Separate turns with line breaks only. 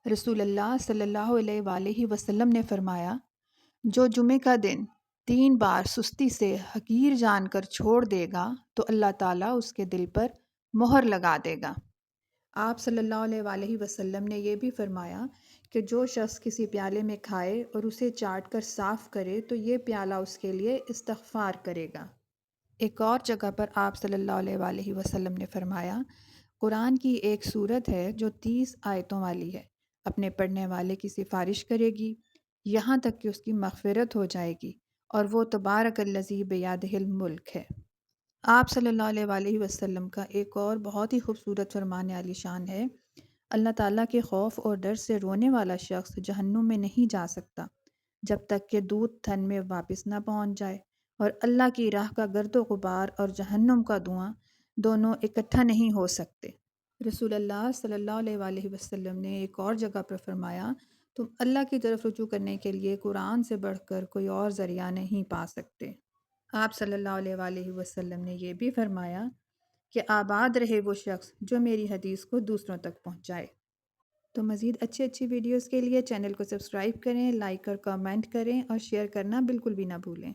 رسول اللہ صلی اللہ علیہ وآلہ وسلم نے فرمایا، جو جمعے کا دن 3 بار سستی سے حقیر جان کر چھوڑ دے گا تو اللہ تعالیٰ اس کے دل پر مہر لگا دے گا۔ آپ صلی اللہ علیہ وآلہ وسلم نے یہ بھی فرمایا کہ جو شخص کسی پیالے میں کھائے اور اسے چاٹ کر صاف کرے تو یہ پیالہ اس کے لیے استغفار کرے گا۔ ایک اور جگہ پر آپ صلی اللہ علیہ وآلہ وسلم نے فرمایا، قرآن کی ایک سورت ہے جو 30 آیتوں والی ہے، اپنے پڑھنے والے کی سفارش کرے گی یہاں تک کہ اس کی مغفرت ہو جائے گی، اور وہ تبارک الذی بیدہ الملک ہے۔ آپ صلی اللہ علیہ وآلہ وسلم کا ایک اور بہت ہی خوبصورت فرمان عالی شان ہے، اللہ تعالیٰ کے خوف اور ڈر سے رونے والا شخص جہنم میں نہیں جا سکتا جب تک کہ دودھ تھن میں واپس نہ پہنچ جائے، اور اللہ کی راہ کا گرد و غبار اور جہنم کا دھواں دونوں اکٹھا نہیں ہو سکتے۔ رسول اللہ صلی اللہ علیہ وآلہ وسلم نے ایک اور جگہ پر فرمایا، تم اللہ کی طرف رجوع کرنے کے لیے قرآن سے بڑھ کر کوئی اور ذریعہ نہیں پا سکتے۔ آپ صلی اللہ علیہ وآلہ وسلم نے یہ بھی فرمایا کہ آباد رہے وہ شخص جو میری حدیث کو دوسروں تک پہنچائے۔ تو مزید اچھی ویڈیوز کے لیے چینل کو سبسکرائب کریں، لائک اور کامنٹ کریں اور شیئر کرنا بالکل بھی نہ بھولیں۔